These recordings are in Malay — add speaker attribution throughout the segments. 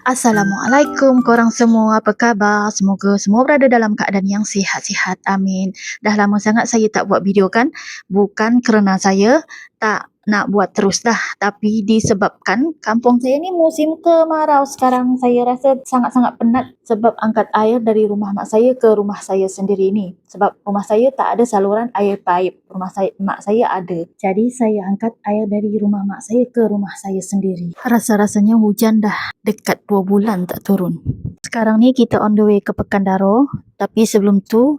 Speaker 1: Assalamualaikum korang semua, apa khabar? Semoga semua berada dalam keadaan yang sihat-sihat, amin. Dah lama sangat saya tak buat video kan? Bukan kerana saya tak nak buat terus dah, tapi disebabkan kampung saya ni musim kemarau sekarang. Saya rasa sangat-sangat penat sebab angkat air dari rumah mak saya ke rumah saya sendiri ni. Sebab rumah saya tak ada saluran air paip, mak saya ada. Jadi saya angkat air dari rumah mak saya ke rumah saya sendiri. Rasa-rasanya hujan dah dekat 2 bulan tak turun. Sekarang ni kita on the way ke Pekan Daro, tapi sebelum tu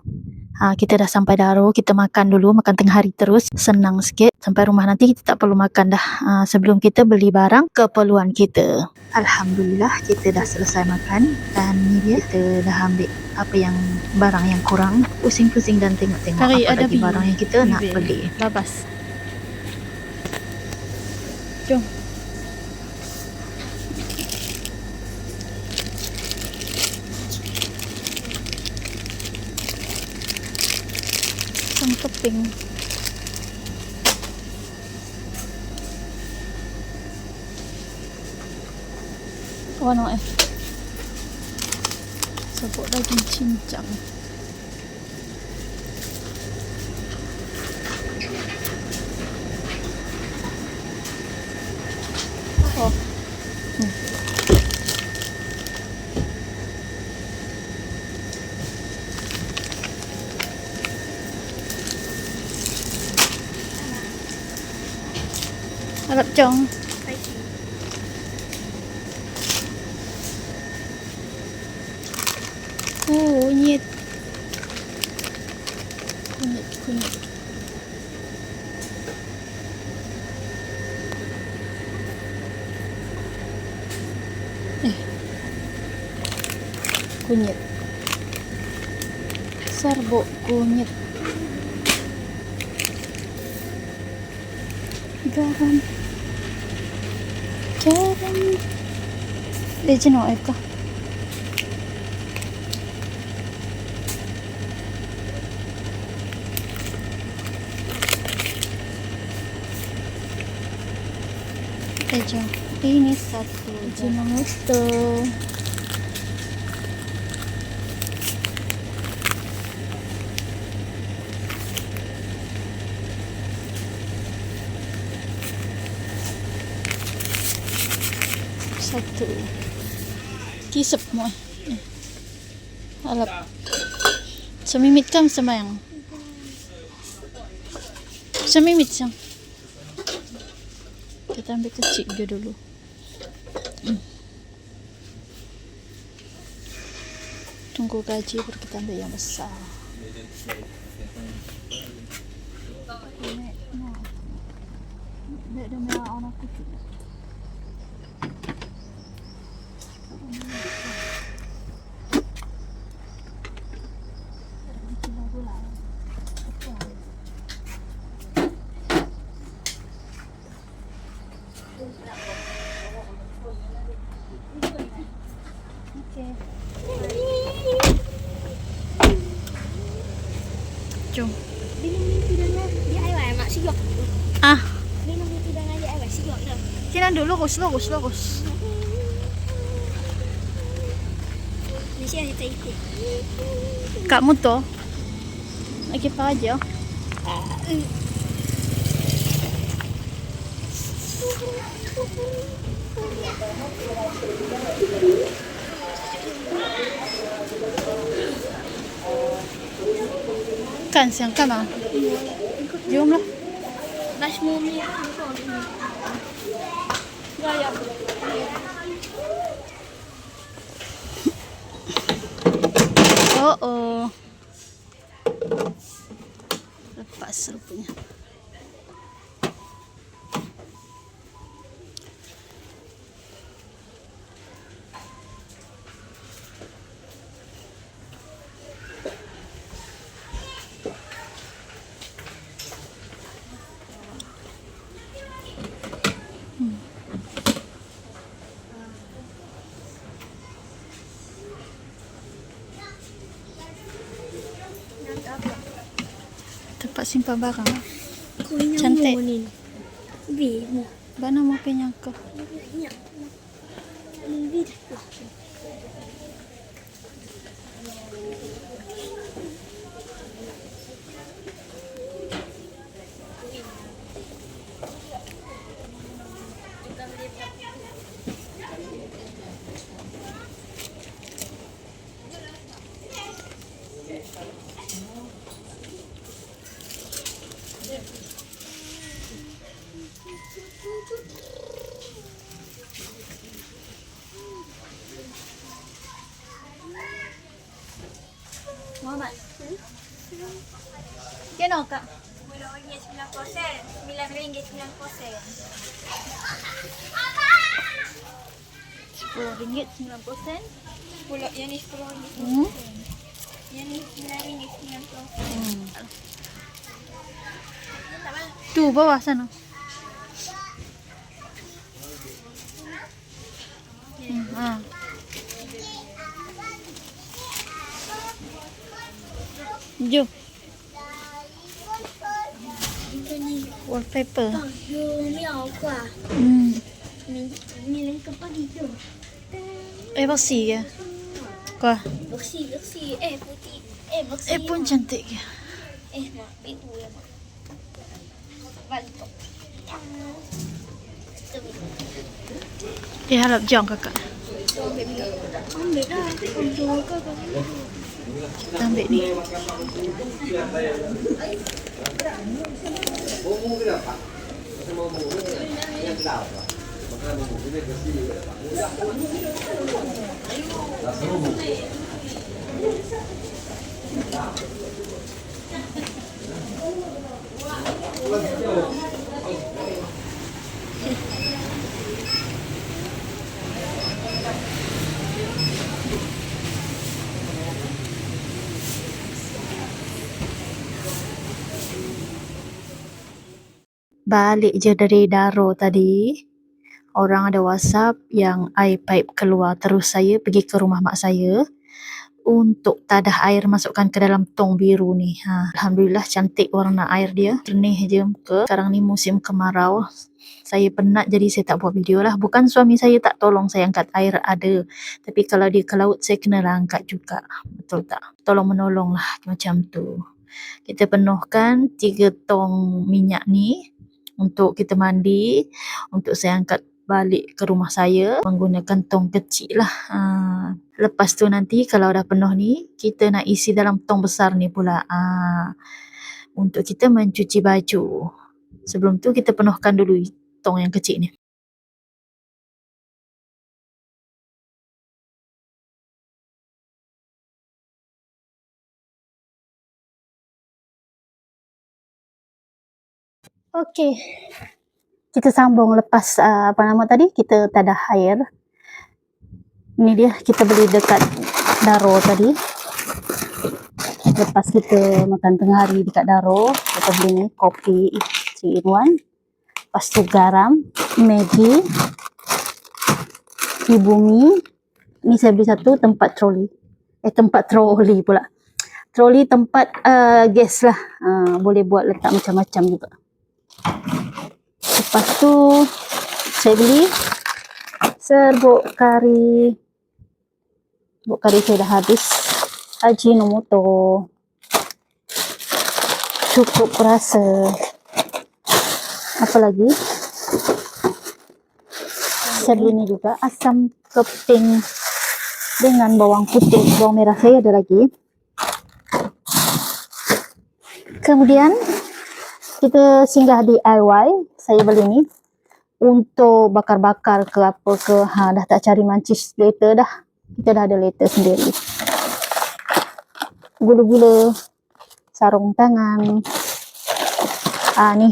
Speaker 1: kita dah sampai Daro, kita makan dulu, makan tengah hari terus, senang sikit. Sampai rumah nanti kita tak perlu makan dah, sebelum kita beli barang keperluan kita. Alhamdulillah kita dah selesai makan dan ni dia, kita dah ambil apa yang barang yang kurang, pusing-pusing dan tengok-tengok
Speaker 2: Kari,
Speaker 1: apa
Speaker 2: ada
Speaker 1: lagi barang yang kita nak
Speaker 2: bibir.
Speaker 1: beli.
Speaker 2: Babas. Jom. Sang keping. Warna sebut daging cincang. Oh. Harap jong. Kunyit. Kunyit. Kunyit. Serbuk kunyit. Garam. Jenuh eka. Ini satu Ajinomoto. Satu kisep mo alap samimit kam samayang samimit siyang kita ambil kecil dia dulu. Tunggu gaji baru kita ambil yang besar. Dia merah anak kucing. Jom. Kina dulu lurus. Kak Muto. Lagi apa aja? Kan siang kan ah? Jom lah. Oh. Lepas rupanya. Tempat simpan barang. Cantik. Bana mau penyangka. Muhammad. Kena kak?
Speaker 3: RM10.90. RM9.90.
Speaker 2: RM10.90.
Speaker 3: Pulak yang ni RM10.90.
Speaker 2: Hmm.
Speaker 3: Yang ni RM9.90. Tak mana?
Speaker 2: Tu bawah sana. Ha. Jom. Wallpaper.
Speaker 3: Ni apa?
Speaker 2: Hmm.
Speaker 3: Ni lagi ke pagi tu.
Speaker 2: Bersih ke? Kau?
Speaker 3: Bersih. Putih. Bersih.
Speaker 2: Pun cantik ke?
Speaker 3: Mak. Itu ya, Mak. Balik.
Speaker 2: Harap jom kakak.
Speaker 3: Ambil dah. Ambil ke?
Speaker 2: Kita ambil ni. Balik je dari Daro tadi, orang ada WhatsApp yang air pipe keluar, terus saya pergi ke rumah mak saya untuk tadah air masukkan ke dalam tong biru ni. Alhamdulillah cantik warna air dia, jernih je muka. Sekarang ni musim kemarau, saya penat jadi saya tak buat video lah. Bukan suami saya tak tolong saya angkat air, ada, tapi kalau dia ke laut saya kena angkat juga, betul tak? Tolong menolong lah macam tu. Kita penuhkan 3 tong minyak ni untuk kita mandi, untuk saya angkat balik ke rumah saya menggunakan tong kecil lah. Lepas tu nanti kalau dah penuh ni, kita nak isi dalam tong besar ni pula, untuk kita mencuci baju. Sebelum tu kita penuhkan dulu tong yang kecil ni. Okey, kita sambung lepas kita tadah air. Ni dia kita beli dekat Daro tadi. Lepas kita makan tengah hari dekat Daro, kita beli ni kopi 3 in 1. Lepas tu garam, Maggi, Ibumi. Ni saya beli satu tempat troli. Tempat troli pula. Troli tempat gas lah. Boleh buat letak macam-macam juga. Lepas tu saya beli serbuk kari. Serbuk kari saya dah habis. Ajinomoto. Cukup rasa. Apa lagi? Saya beli ni juga asam keping dengan bawang putih. Bawang merah saya ada lagi. Kemudian kita singgah di DIY. Saya beli ni untuk bakar-bakar ke apa ke. Dah tak cari mancis later dah. Kita dah ada later sendiri. Gula-gula, sarung tangan. Ni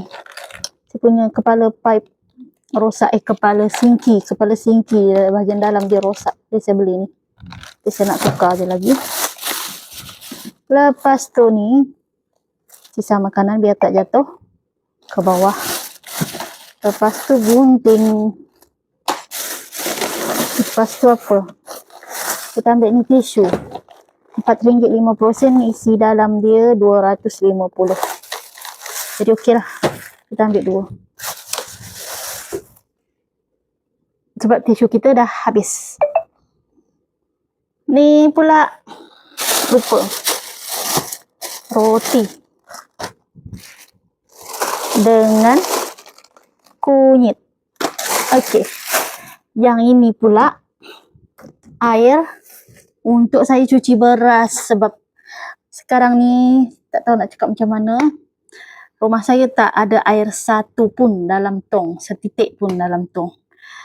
Speaker 2: saya punya kepala pipe rosak. Kepala sinki bahagian dalam dia rosak. Jadi saya beli ni. Jadi saya nak tukar je lagi. Lepas tu ni sisa makanan biar tak jatuh ke bawah. Lepas tu gunting. Lepas tu apa? Kita ambil ni tisu. RM4.50 isi dalam dia 250. Jadi okey lah. Kita ambil 2. sebab tisu kita dah habis. Ni pula lupa. Roti dengan kunyit. Okey. Yang ini pula air untuk saya cuci beras, sebab sekarang ni tak tahu nak cakap macam mana. Rumah saya tak ada air satu pun dalam tong, setitik pun dalam tong.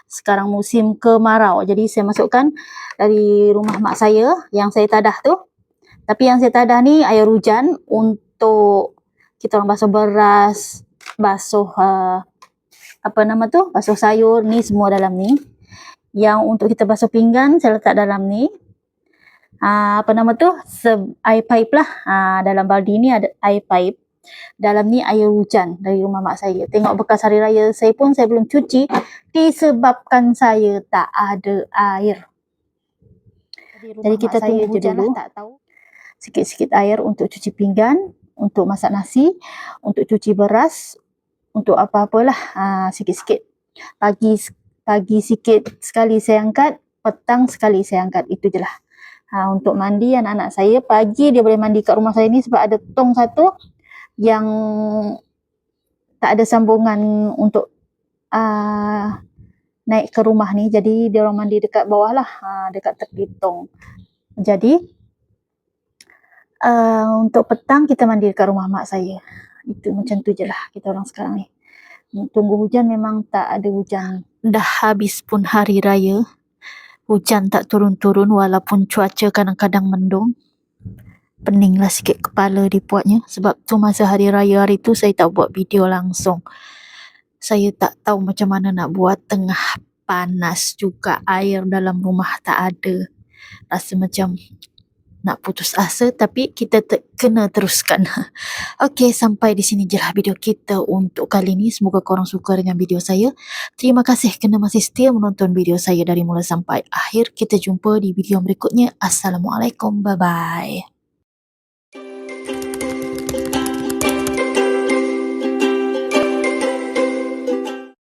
Speaker 2: Sekarang musim kemarau, jadi saya masukkan dari rumah mak saya yang saya tadah tu. Tapi yang saya tadah ni air hujan untuk kita orang basuh beras, basuh basuh sayur ni semua dalam ni. Yang untuk kita basuh pinggan saya letak dalam ni. Air pipe lah. Dalam baldi ni ada air pipe. Dalam ni air hujan dari rumah mak saya. Tengok bekas hari raya saya pun saya belum cuci disebabkan saya tak ada air. Jadi kita tunggu hujan dulu. Tak tahu. Sikit-sikit air untuk cuci pinggan, untuk masak nasi, untuk cuci beras, untuk apa-apalah. Sikit-sikit. Pagi sikit sekali saya angkat, petang sekali saya angkat. Itu je lah. Untuk mandi anak-anak saya, pagi dia boleh mandi kat rumah saya ni sebab ada tong satu yang tak ada sambungan untuk naik ke rumah ni. Jadi dia orang mandi dekat bawah lah, dekat tepi tong. Jadi untuk petang kita mandi dekat rumah mak saya. Itu macam tu je lah kita orang sekarang ni. Tunggu hujan, memang tak ada hujan. Dah habis pun hari raya, hujan tak turun-turun walaupun cuaca kadang-kadang mendung. Peninglah sikit kepala dibuatnya sebab tu masa hari raya hari tu saya tak buat video langsung. Saya tak tahu macam mana nak buat, tengah panas juga, air dalam rumah tak ada. Rasa macam nak putus asa, tapi kita kena teruskan. Okey, sampai di sini je lah video kita untuk kali ni. Semoga korang suka dengan video saya. Terima kasih kerana masih setia menonton video saya dari mula sampai akhir. Kita jumpa di video berikutnya. Assalamualaikum, bye-bye.